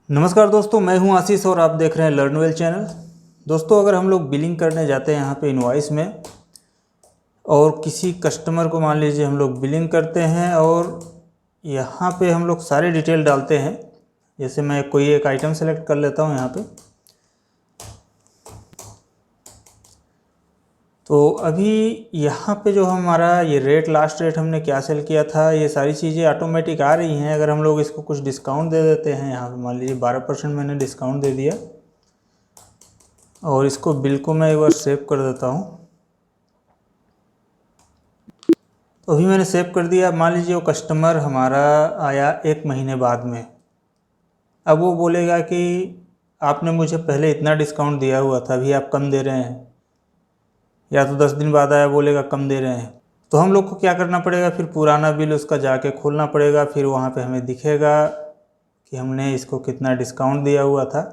नमस्कार दोस्तों, मैं हूं आशीष और आप देख रहे हैं लर्नवेल चैनल। दोस्तों, अगर हम लोग बिलिंग करने जाते हैं यहाँ पे इनवॉइस में और किसी कस्टमर को मान लीजिए हम लोग बिलिंग करते हैं और यहाँ पे हम लोग सारे डिटेल डालते हैं। जैसे मैं कोई एक आइटम सेलेक्ट कर लेता हूँ यहाँ पे। तो अभी यहाँ पे जो हमारा ये रेट, लास्ट रेट हमने क्या सेल किया था, ये सारी चीज़ें ऑटोमेटिक आ रही हैं। अगर हम लोग इसको कुछ डिस्काउंट दे देते हैं, यहाँ पे मान लीजिए 12% मैंने डिस्काउंट दे दिया और इसको बिल को मैं एक बार सेव कर देता हूँ। तो अभी मैंने सेव कर दिया। मान लीजिए वो कस्टमर हमारा आया 1 महीने बाद में। अब वो बोलेगा कि आपने मुझे पहले इतना डिस्काउंट दिया हुआ था, अभी आप कम दे रहे हैं। या तो 10 दिन बाद आया, बोलेगा कम दे रहे हैं। तो हम लोग को क्या करना पड़ेगा, फिर पुराना बिल उसका जाके खोलना पड़ेगा। फिर वहाँ पे हमें दिखेगा कि हमने इसको कितना डिस्काउंट दिया हुआ था।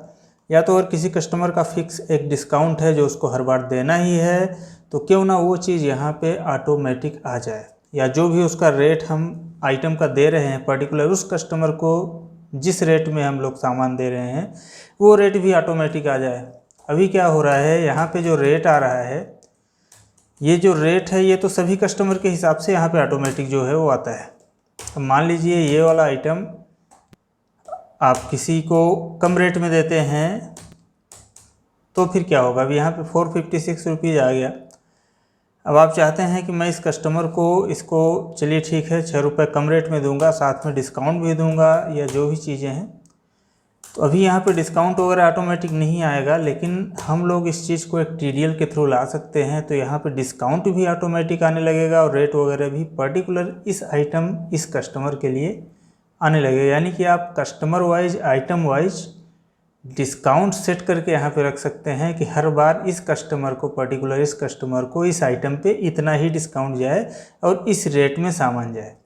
या तो अगर किसी कस्टमर का फिक्स एक डिस्काउंट है जो उसको हर बार देना ही है, तो क्यों ना वो चीज़ यहाँ पे ऑटोमेटिक आ जाए, या जो भी उसका रेट हम आइटम का दे रहे हैं पर्टिकुलर उस कस्टमर को, जिस रेट में हम लोग सामान दे रहे हैं वो रेट भी ऑटोमेटिक आ जाए। अभी क्या हो रहा है, यहाँ पे जो रेट आ रहा है, ये जो रेट है ये तो सभी कस्टमर के हिसाब से यहाँ पे ऑटोमेटिक जो है वो आता है। अब मान लीजिए ये वाला आइटम आप किसी को कम रेट में देते हैं तो फिर क्या होगा। अभी यहाँ पे 456 रुपीज़ आ गया। अब आप चाहते हैं कि मैं इस कस्टमर को इसको चलिए ठीक है 6 रुपये कम रेट में दूंगा, साथ में डिस्काउंट भी दूंगा या जो भी चीज़ें हैं। तो अभी यहाँ पे डिस्काउंट वगैरह ऑटोमेटिक नहीं आएगा, लेकिन हम लोग इस चीज़ को एक टीडीएल के थ्रू ला सकते हैं। तो यहाँ पे डिस्काउंट भी ऑटोमेटिक आने लगेगा और रेट वगैरह भी पर्टिकुलर इस आइटम, इस कस्टमर के लिए आने लगेगा। यानी कि आप customer wise, item wise discount set करके यहाँ पे रख सकते हैं कि हर बार इस कस्टमर को, पर्टिकुलर इस कस्टमर को इस आइटम पे इतना ही डिस्काउंट जाए और इस रेट में सामान जाए।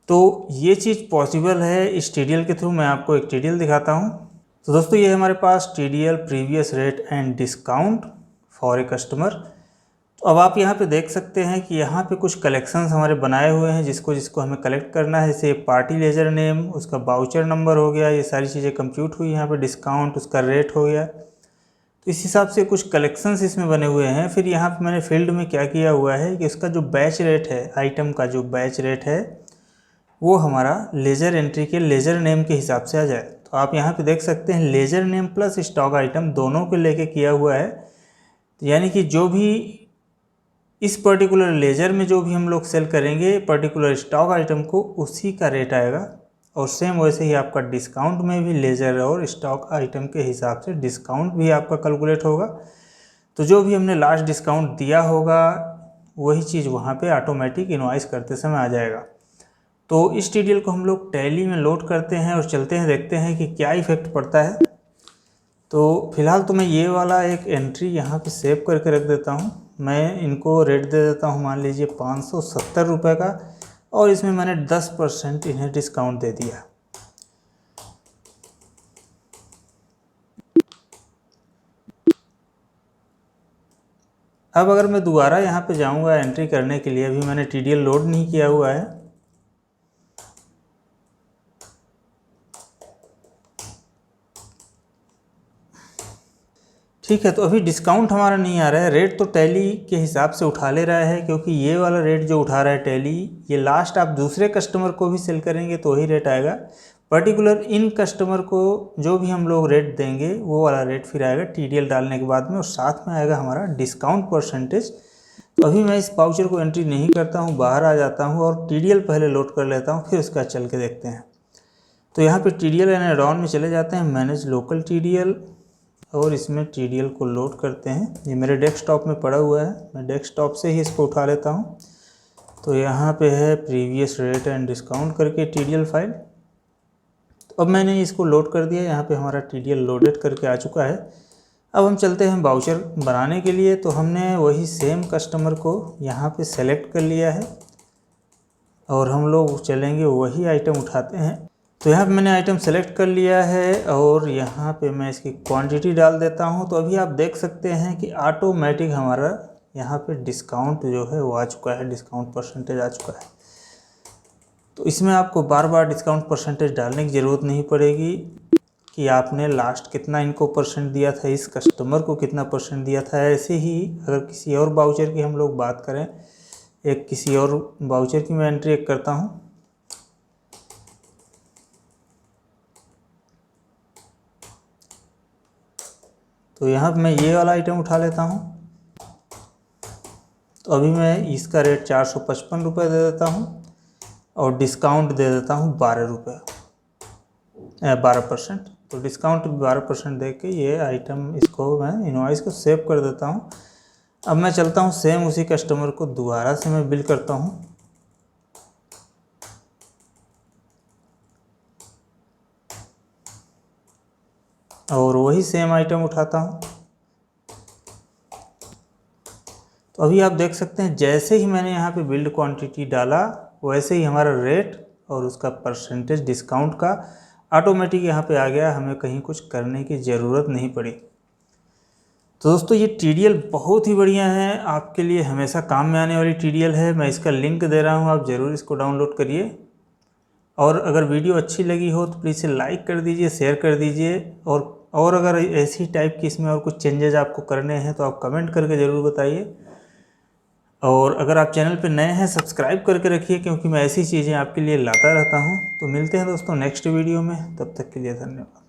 तो ये चीज़ पॉसिबल है इस टीडीएल के थ्रू। मैं आपको एक टीडीएल दिखाता हूँ। तो दोस्तों, ये हमारे पास TDL previous rate and discount for a customer. तो अब आप यहाँ पे देख सकते हैं कि यहाँ पे कुछ कलेक्शंस हमारे बनाए हुए हैं जिसको हमें कलेक्ट करना है। जैसे पार्टी लेजर नेम, उसका बाउचर नंबर हो गया, ये सारी चीज़ें कंप्यूट हुई। यहाँ पे डिस्काउंट, उसका रेट हो गया। तो इस हिसाब से कुछ कलेक्शंस इसमें बने हुए हैं। फिर यहाँ पे मैंने फील्ड में क्या किया हुआ है कि उसका जो बैच रेट है, आइटम का जो बैच रेट है, वो हमारा लेजर एंट्री के लेजर नेम के हिसाब से आ जाए। तो आप यहाँ पे देख सकते हैं ledger name plus stock item दोनों को लेके किया हुआ है। तो यानी कि जो भी इस पर्टिकुलर लेजर में जो भी हम लोग सेल करेंगे पर्टिकुलर स्टॉक आइटम को, उसी का रेट आएगा। और सेम वैसे ही आपका डिस्काउंट में भी लेजर और स्टॉक आइटम के हिसाब से डिस्काउंट भी आपका कैलकुलेट होगा। तो जो भी हमने लास्ट डिस्काउंट दिया होगा वही चीज़ वहाँ पे ऑटोमेटिक इनवॉइस करते समय आ जाएगा। तो इस टीडीएल को हम लोग टैली में लोड करते हैं और चलते हैं, देखते हैं कि क्या इफेक्ट पड़ता है। तो फिलहाल तो मैं ये वाला एक एंट्री यहाँ पे सेव करके रख देता हूँ। मैं इनको रेट दे देता हूँ मान लीजिए 570 रुपये का, और इसमें मैंने 10% इन्हें डिस्काउंट दे दिया। अब अगर मैं दोबारा यहाँ पे जाऊँगा एंट्री करने के लिए, अभी मैंने टीडीएल लोड नहीं किया हुआ है। ठीक है, तो अभी डिस्काउंट हमारा नहीं आ रहा है। रेट तो टैली के हिसाब से उठा ले रहा है, क्योंकि ये वाला रेट जो उठा रहा है टैली, ये लास्ट आप दूसरे कस्टमर को भी सेल करेंगे तो वही रेट आएगा। पर्टिकुलर इन कस्टमर को जो भी हम लोग रेट देंगे वो वाला रेट फिर आएगा टीडीएल डालने के बाद में, और साथ में आएगा हमारा डिस्काउंट परसेंटेज। तो अभी मैं इस वाउचर को एंट्री नहीं करता हूँ, बाहर आ जाता हूँ और टीडीएल पहले लोड कर लेता हूँ, फिर उसका चल के देखते हैं। तो यहाँ पर टीडीएल एंड एड ऑन में चले जाते हैं, मैनेज लोकल टीडीएल, और इसमें टीडीएल को लोड करते हैं। ये मेरे डेस्कटॉप में पड़ा हुआ है, मैं डेस्कटॉप से ही इसको उठा लेता हूँ। तो यहाँ पे है प्रीवियस रेट एंड डिस्काउंट करके टीडीएल फाइल। तो अब मैंने इसको लोड कर दिया, यहाँ पे हमारा टीडीएल लोडेड करके आ चुका है। अब हम चलते हैं बाउचर बनाने के लिए। तो हमने वही सेम कस्टमर को यहाँ पे सेलेक्ट कर लिया है और हम लोग चलेंगे वही आइटम उठाते हैं। तो यहाँ पे मैंने आइटम सेलेक्ट कर लिया है और यहाँ पे मैं इसकी क्वांटिटी डाल देता हूँ। तो अभी आप देख सकते हैं कि ऑटोमेटिक हमारा यहाँ पे डिस्काउंट जो है वो आ चुका है, डिस्काउंट परसेंटेज आ चुका है। तो इसमें आपको बार बार डिस्काउंट परसेंटेज डालने की ज़रूरत नहीं पड़ेगी, कि आपने लास्ट कितना इनको परसेंट दिया था, इस कस्टमर को कितना परसेंट दिया था। ऐसे ही अगर किसी और वाउचर की हम लोग बात करें, एक किसी और वाउचर की मैं एंट्री एक करता हूँ। तो यहाँ पे मैं ये वाला आइटम उठा लेता हूँ। तो अभी मैं इसका रेट 455 रुपये दे देता हूँ और डिस्काउंट दे देता हूँ 12 रुपये, 12%। तो डिस्काउंट 12% दे के ये आइटम इसको मैं इनवॉइस को सेव कर देता हूँ। अब मैं चलता हूँ सेम उसी कस्टमर को दोबारा से मैं बिल करता हूँ। और वही सेम आइटम उठाता हूँ। तो अभी आप देख सकते हैं जैसे ही मैंने यहाँ पे बिल्ड क्वांटिटी डाला वैसे ही हमारा रेट और उसका परसेंटेज डिस्काउंट का ऑटोमेटिक यहाँ पे आ गया, हमें कहीं कुछ करने की ज़रूरत नहीं पड़ी। तो दोस्तों ये TDL बहुत ही बढ़िया है, आपके लिए हमेशा काम में आने वाली TDL है। मैं इसका लिंक दे रहा हूँ, आप ज़रूर इसको डाउनलोड करिए। और अगर वीडियो अच्छी लगी हो तो प्लीज़ इसे लाइक कर दीजिए, शेयर कर दीजिए। और अगर ऐसी टाइप की इसमें और कुछ चेंजेस आपको करने हैं तो आप कमेंट करके ज़रूर बताइए। और अगर आप चैनल पर नए हैं सब्सक्राइब करके रखिए, क्योंकि मैं ऐसी चीज़ें आपके लिए लाता रहता हूँ। तो मिलते हैं दोस्तों नेक्स्ट वीडियो में, तब तक के लिए धन्यवाद।